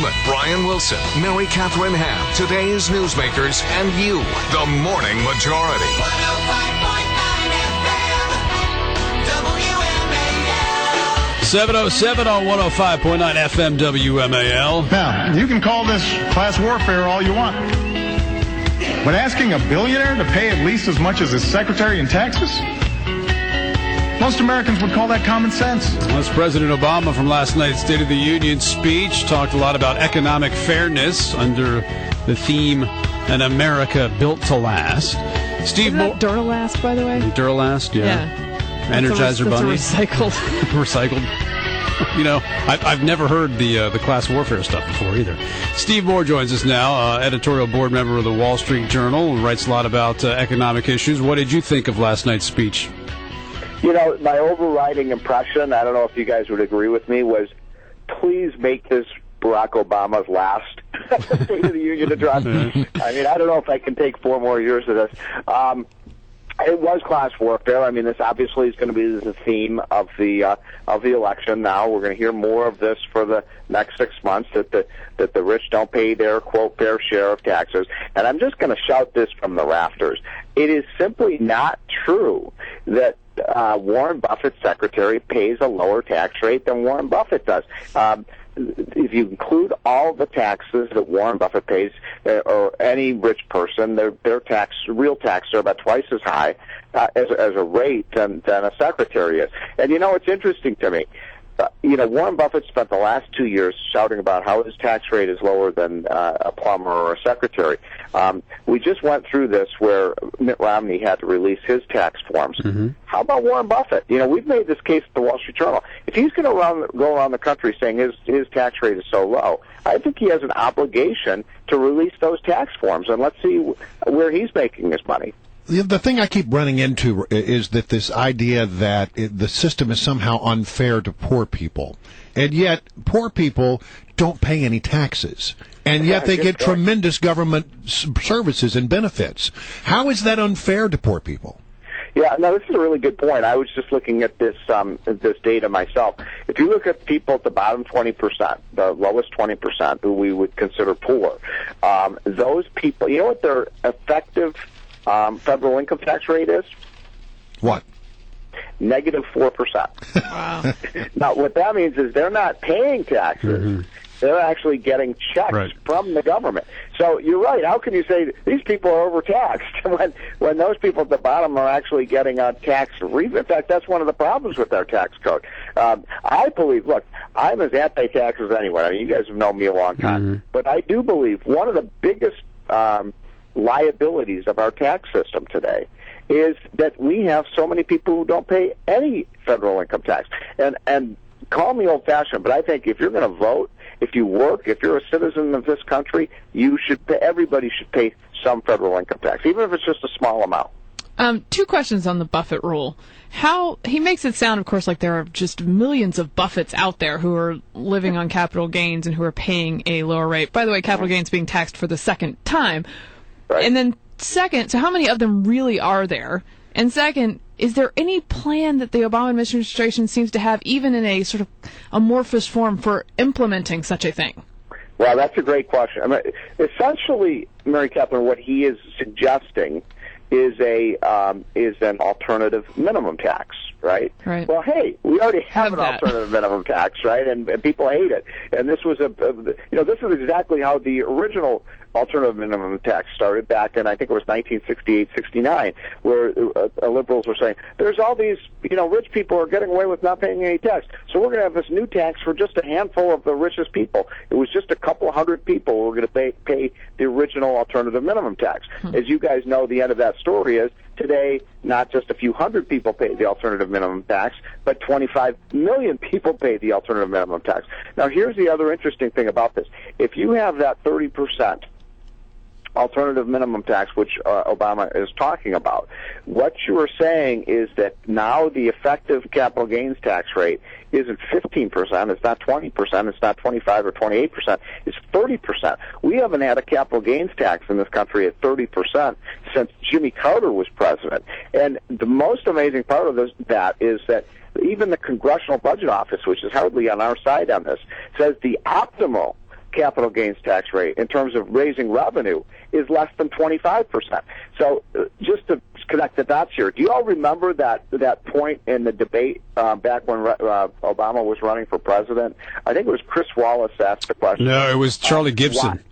Friedman, Brian Wilson, Mary Catherine Ham, today's newsmakers, and you, the Morning Majority. 707 on 105.9 FM WMAL. Now, you can call this class warfare all you want, but asking a billionaire to pay at least as much as his secretary in taxes? Most Americans would call that common sense. That's President Obama from last night's State of the Union speech. Talked a lot about economic fairness under the theme, An America Built to Last. Isn't that Duralast, by the way? Duralast, yeah. Energizer Bunny. Recycled. Recycled. You know, I've never heard the class warfare stuff before either. Steve Moore joins us now, editorial board member of the Wall Street Journal, writes a lot about economic issues. What did you think of last night's speech? You know, my overriding impression, I don't know if you guys would agree with me, was please make this Barack Obama's last State of the Union address. I mean, I don't know if I can take 4 more years of this. It was class warfare. I mean, this obviously is going to be the theme of the election. Now we're going to hear more of this for the next 6 months. That the rich don't pay their quote fair share of taxes. And I'm just going to shout this from the rafters. It is simply not true that Warren Buffett's secretary pays a lower tax rate than Warren Buffett does. If you include all the taxes that Warren Buffett pays, or any rich person, their real taxes are about twice as high as a rate than a secretary is. And you know, it's interesting to me. Warren Buffett spent the last 2 years shouting about how his tax rate is lower than a plumber or a secretary. We just went through this where Mitt Romney had to release his tax forms. Mm-hmm. How about Warren Buffett? You know, we've made this case at the Wall Street Journal. If he's going to go around the country saying his tax rate is so low, I think he has an obligation to release those tax forms, and let's see where he's making his money. The thing I keep running into is that this idea that the system is somehow unfair to poor people, and yet poor people don't pay any taxes, and yet they get tremendous government services and benefits. How is that unfair to poor people? Yeah, no, this is a really good point. I was just looking at this data myself. If you look at people at the bottom 20%, the lowest 20%, who we would consider poor, those people, you know what their effective federal income tax rate is? What? Negative 4%. Wow. Now, what that means is they're not paying taxes. Mm-hmm. They're actually getting checks from the government. So you're right. How can you say these people are overtaxed when those people at the bottom are actually getting a tax refund? In fact, that's one of the problems with our tax code. I believe, look, I'm as anti-tax as anyone. I mean, you guys have known me a long time. Mm-hmm. But I do believe one of the biggest liabilities of our tax system today is that we have so many people who don't pay any federal income tax. And call me old-fashioned, but I think if you're going to vote, if you work, if you're a citizen of this country, everybody should pay some federal income tax, even if it's just a small amount. 2 questions on the Buffett rule. How he makes it sound, of course, like there are just millions of Buffetts out there who are living on capital gains and who are paying a lower rate. By the way, capital gains being taxed for the second time. Right. And then second, so how many of them really are there? And second, is there any plan that the Obama administration seems to have, even in a sort of amorphous form, for implementing such a thing? Well, that's a great question. I mean, essentially, Mary Catherine, what he is suggesting is an alternative minimum tax, right? Right. Well, hey, we already have an alternative minimum tax, right? And people hate it. And this was this is exactly how the original alternative minimum tax started back in, I think it was 1968, 69, where liberals were saying, there's all these, rich people are getting away with not paying any tax. So we're going to have this new tax for just a handful of the richest people. It was just a couple of hundred people who were going to pay the original alternative minimum tax. As you guys know, the end of that story is today, not just a few hundred people pay the alternative minimum tax, but 25 million people pay the alternative minimum tax. Now, here's the other interesting thing about this. If you have that 30% alternative minimum tax, which Obama is talking about, what you are saying is that now the effective capital gains tax rate isn't 15%, it's not 20%, it's not 25 or 28%, it's 30%. We haven't had a capital gains tax in this country at 30% since Jimmy Carter was president. And the most amazing part of that is that even the Congressional Budget Office, which is hardly on our side on this, says the optimal capital gains tax rate in terms of raising revenue is less than 25%. So just to connect the dots here, do you all remember that point in the debate back when Obama was running for president? I think it was Chris Wallace asked the question. No, it was Charlie Gibson.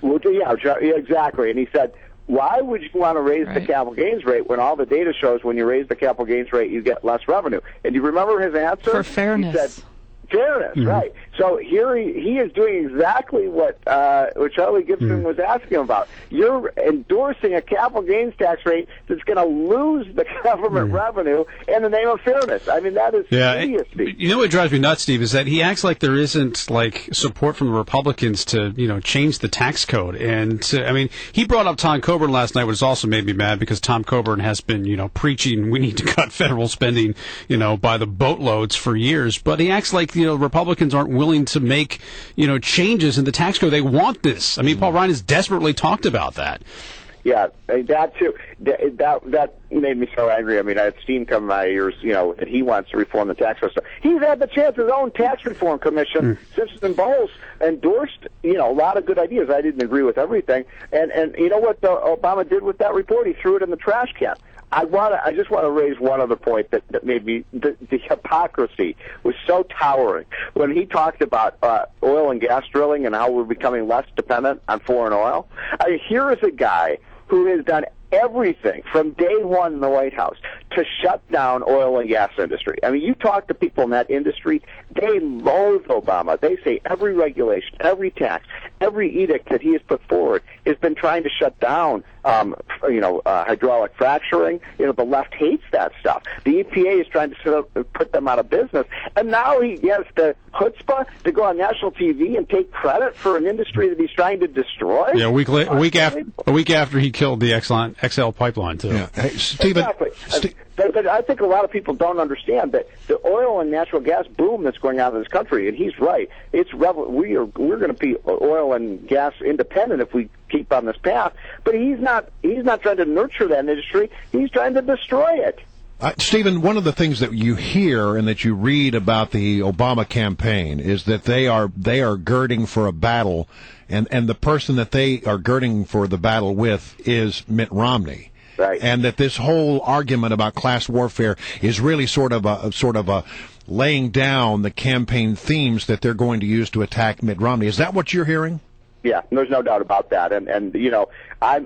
Well, yeah, exactly. And he said, why would you want to raise the capital gains rate when all the data shows when you raise the capital gains rate, you get less revenue? And do you remember his answer? For fairness. He said, fairness, right. So here he is doing exactly what Charlie Gibson was asking about. You're endorsing a capital gains tax rate that's going to lose the government revenue in the name of fairness. I mean, that is idiocy. You know what drives me nuts, Steve, is that he acts like there isn't like support from the Republicans to change the tax code. And I mean, he brought up Tom Coburn last night, which also made me mad because Tom Coburn has been preaching we need to cut federal spending by the boatloads for years. But he acts like Republicans aren't willing to make, changes in the tax code. They want this. I mean, Paul Ryan has desperately talked about that. Yeah, that too. That made me so angry. I mean, I had steam come in my ears, that he wants to reform the tax system. He's had the chance. His own tax reform commission, Simpson and Bowles, endorsed, a lot of good ideas. I didn't agree with everything. And you know what Obama did with that report? He threw it in the trash can. I just want to raise one other point that made me the hypocrisy was so towering when he talked about oil and gas drilling and how we're becoming less dependent on foreign oil. I mean, here is a guy who has done everything from day one in the White House to shut down oil and gas industry. I mean, you talk to people in that industry, they loathe Obama. They say every regulation, every tax, every edict that he has put forward has been trying to shut down, hydraulic fracturing. The left hates that stuff. The EPA is trying to put them out of business. And now he has the chutzpah to go on national TV and take credit for an industry that he's trying to destroy. Yeah, a week after he killed the XL pipeline, too. Yeah. Hey, Stephen, exactly. But I think a lot of people don't understand that the oil and natural gas boom that's going on in this country, and he's right, we're going to be oil and gas independent if we keep on this path. But he's not trying to nurture that industry. He's trying to destroy it. Stephen, one of the things that you hear and that you read about the Obama campaign is that they are girding for a battle, and the person that they are girding for the battle with is Mitt Romney. Right. And that this whole argument about class warfare is really sort of a laying down the campaign themes that they're going to use to attack Mitt Romney. Is that what you're hearing? Yeah, there's no doubt about that. And I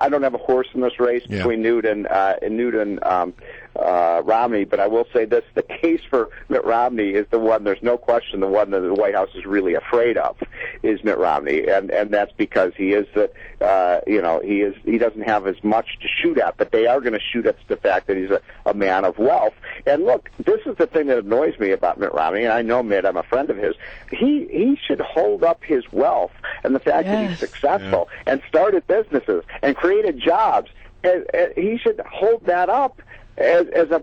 don't have a horse in this race between Newt and Romney, but I will say this: the case for Mitt Romney is the one. There's no question. The one that the White House is really afraid of is Mitt Romney, and that's because he is he doesn't have as much to shoot at, but they are going to shoot at the fact that he's a man of wealth. And look, this is the thing that annoys me about Mitt Romney, and I know Mitt. I'm a friend of his. He should hold up his wealth and the fact that he's successful and started businesses and created jobs. He should hold that up as a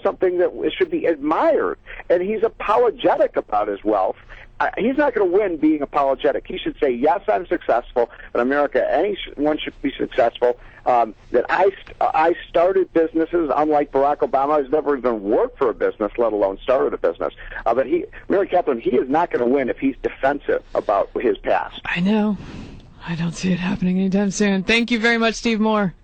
something that should be admired. And he's apologetic about his wealth. He's not going to win being apologetic. He should say, yes, I'm successful. In America, anyone should be successful. That I started businesses, unlike Barack Obama, who's never even worked for a business, let alone started a business. But Mary Kaplan, he is not going to win if he's defensive about his past. I know. I don't see it happening anytime soon. Thank you very much, Steve Moore.